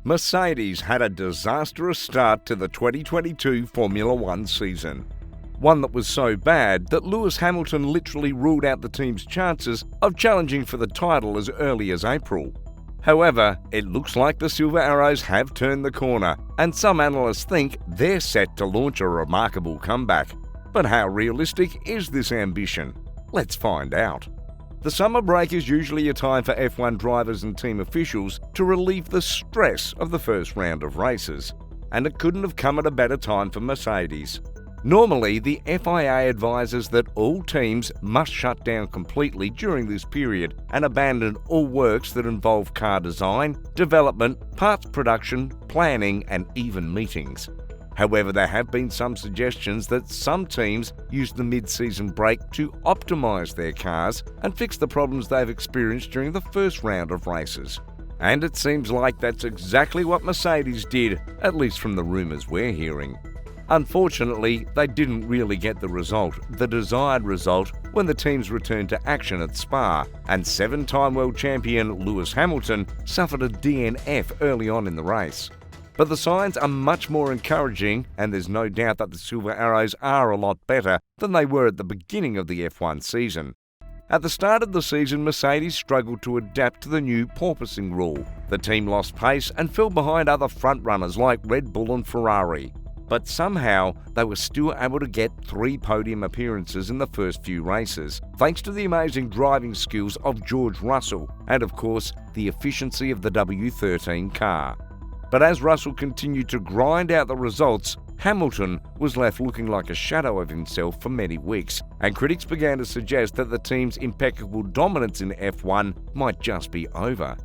Mercedes had a disastrous start to the 2022 Formula One season. One that was so bad that Lewis Hamilton literally ruled out the team's chances of challenging for the title as early as April. However, it looks like the Silver Arrows have turned the corner, and some analysts think they're set to launch a remarkable comeback. But how realistic is this ambition? Let's find out. The summer break is usually a time for F1 drivers and team officials to relieve the stress of the first round of races, and it couldn't have come at a better time for Mercedes. Normally, the FIA advises that all teams must shut down completely during this period and abandon all works that involve car design, development, parts production, planning, and even meetings. However, there have been some suggestions that some teams use the mid-season break to optimise their cars and fix the problems they've experienced during the first round of races. And it seems like that's exactly what Mercedes did, at least from the rumours we're hearing. Unfortunately, they didn't really get the desired result, when the teams returned to action at Spa, and seven-time world champion Lewis Hamilton suffered a DNF early on in the race. But the signs are much more encouraging, and there's no doubt that the Silver Arrows are a lot better than they were at the beginning of the F1 season. At the start of the season, Mercedes struggled to adapt to the new porpoising rule. The team lost pace and fell behind other frontrunners like Red Bull and Ferrari. But somehow, they were still able to get 3 podium appearances in the first few races, thanks to the amazing driving skills of George Russell and, of course, the efficiency of the W13 car. But as Russell continued to grind out the results, Hamilton was left looking like a shadow of himself for many weeks, and critics began to suggest that the team's impeccable dominance in F1 might just be over.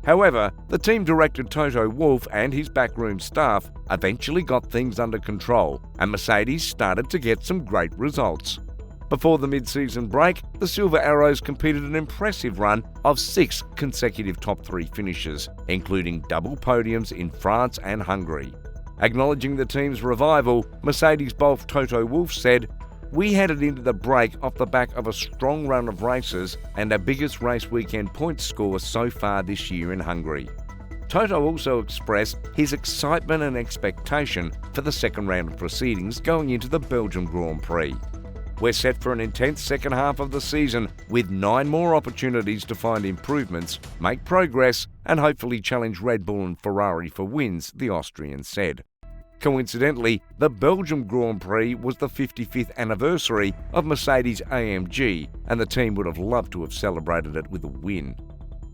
However, the team director Toto Wolff and his backroom staff eventually got things under control, and Mercedes started to get some great results. Before the mid-season break, the Silver Arrows completed an impressive run of 6 consecutive top 3 finishes, including double podiums in France and Hungary. Acknowledging the team's revival, Mercedes boss Toto Wolff said, "We headed into the break off the back of a strong run of races and our biggest race weekend points score so far this year in Hungary." Toto also expressed his excitement and expectation for the second round of proceedings going into the Belgium Grand Prix. "We're set for an intense second half of the season with 9 more opportunities to find improvements, make progress, and hopefully challenge Red Bull and Ferrari for wins," the Austrian said. Coincidentally, the Belgium Grand Prix was the 55th anniversary of Mercedes AMG, and the team would have loved to have celebrated it with a win.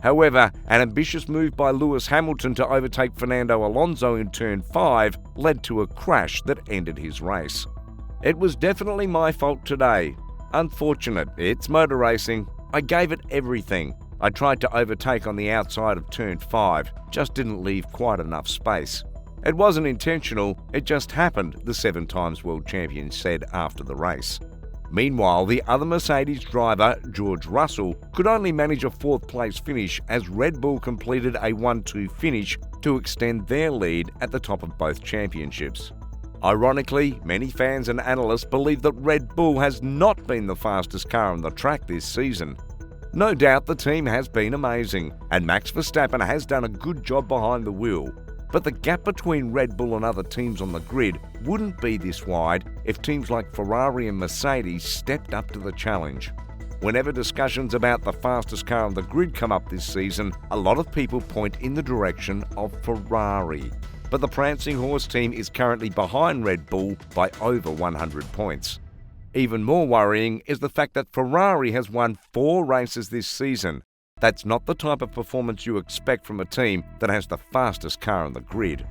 However, an ambitious move by Lewis Hamilton to overtake Fernando Alonso in Turn 5 led to a crash that ended his race. "It was definitely my fault today. Unfortunate, it's motor racing. I gave it everything. I tried to overtake on the outside of Turn 5, just didn't leave quite enough space. It wasn't intentional, it just happened," the 7 times world champion said after the race. Meanwhile, the other Mercedes driver, George Russell, could only manage a 4th place finish as Red Bull completed a 1-2 finish to extend their lead at the top of both championships. Ironically, many fans and analysts believe that Red Bull has not been the fastest car on the track this season. No doubt the team has been amazing, and Max Verstappen has done a good job behind the wheel. But the gap between Red Bull and other teams on the grid wouldn't be this wide if teams like Ferrari and Mercedes stepped up to the challenge. Whenever discussions about the fastest car on the grid come up this season, a lot of people point in the direction of Ferrari. But the prancing horse team is currently behind Red Bull by over 100 points. Even more worrying is the fact that Ferrari has won 4 races this season. That's not the type of performance you expect from a team that has the fastest car on the grid.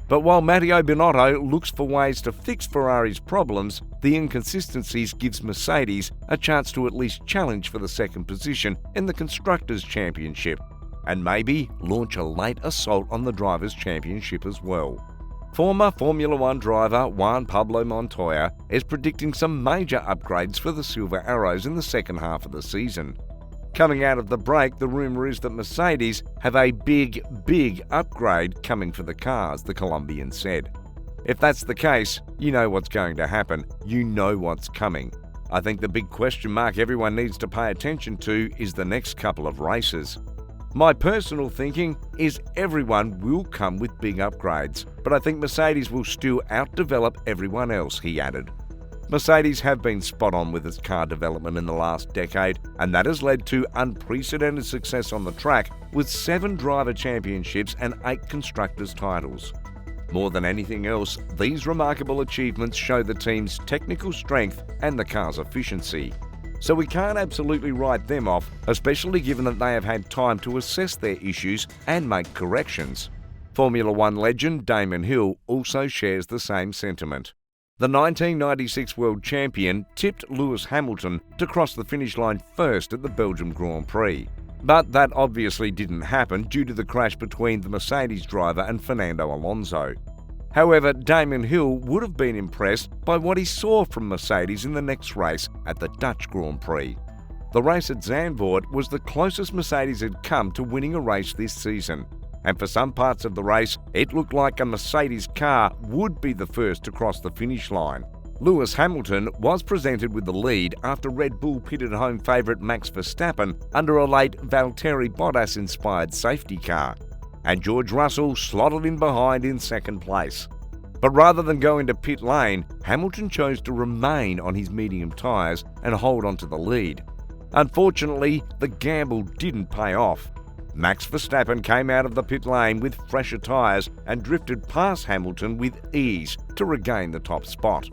But while Matteo Binotto looks for ways to fix Ferrari's problems, the inconsistencies gives Mercedes a chance to at least challenge for the second position in the Constructors' Championship, and maybe launch a late assault on the Drivers' Championship as well. Former Formula One driver Juan Pablo Montoya is predicting some major upgrades for the Silver Arrows in the second half of the season. Coming out of the break, the rumour is that Mercedes have a big upgrade coming for the cars, the Colombian said. If that's the case, you know what's going to happen. You know what's coming. I think the big question mark everyone needs to pay attention to is the next couple of races. My personal thinking is everyone will come with big upgrades, but I think Mercedes will still outdevelop everyone else, he added. Mercedes have been spot on with its car development in the last decade, and that has led to unprecedented success on the track with 7 driver championships and 8 constructors' titles. More than anything else, these remarkable achievements show the team's technical strength and the car's efficiency. So we can't absolutely write them off, especially given that they have had time to assess their issues and make corrections. Formula One legend Damon Hill also shares the same sentiment. The 1996 world champion tipped Lewis Hamilton to cross the finish line first at the Belgium Grand Prix. But that obviously didn't happen due to the crash between the Mercedes driver and Fernando Alonso. However, Damon Hill would have been impressed by what he saw from Mercedes in the next race at the Dutch Grand Prix. The race at Zandvoort was the closest Mercedes had come to winning a race this season, and for some parts of the race, it looked like a Mercedes car would be the first to cross the finish line. Lewis Hamilton was presented with the lead after Red Bull pitted home favourite Max Verstappen under a late Valtteri Bottas-inspired safety car, and George Russell slotted in behind in second place. But rather than go into pit lane, Hamilton chose to remain on his medium tyres and hold on to the lead. Unfortunately, the gamble didn't pay off. Max Verstappen came out of the pit lane with fresher tyres and drifted past Hamilton with ease to regain the top spot.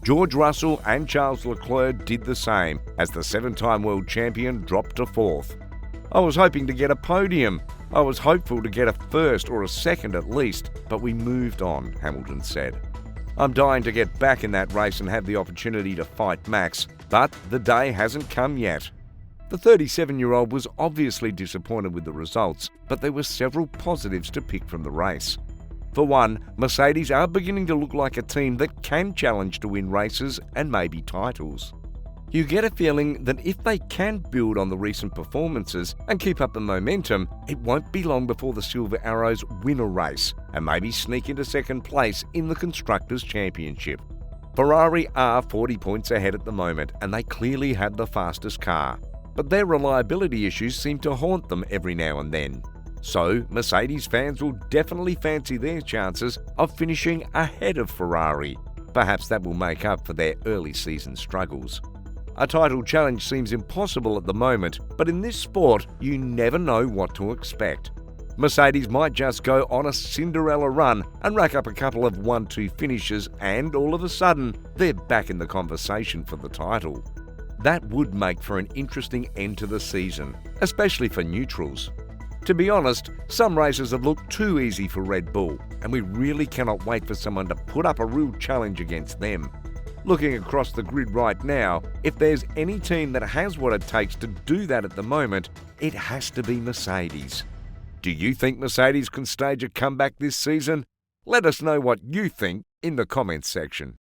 George Russell and Charles Leclerc did the same as the 7-time world champion dropped to 4th. I was hoping to get a podium. I was hopeful to get a first or a second at least, but we moved on, Hamilton said. I'm dying to get back in that race and have the opportunity to fight Max, but the day hasn't come yet. The 37-year-old was obviously disappointed with the results, but there were several positives to pick from the race. For one, Mercedes are beginning to look like a team that can challenge to win races and maybe titles. You get a feeling that if they can build on the recent performances and keep up the momentum, it won't be long before the Silver Arrows win a race and maybe sneak into second place in the Constructors' Championship. Ferrari are 40 points ahead at the moment, and they clearly have the fastest car, but their reliability issues seem to haunt them every now and then. So, Mercedes fans will definitely fancy their chances of finishing ahead of Ferrari. Perhaps that will make up for their early season struggles. A title challenge seems impossible at the moment, but in this sport, you never know what to expect. Mercedes might just go on a Cinderella run and rack up a couple of 1-2 finishes, and all of a sudden, they're back in the conversation for the title. That would make for an interesting end to the season, especially for neutrals. To be honest, some races have looked too easy for Red Bull, and we really cannot wait for someone to put up a real challenge against them. Looking across the grid right now, if there's any team that has what it takes to do that at the moment, it has to be Mercedes. Do you think Mercedes can stage a comeback this season? Let us know what you think in the comments section.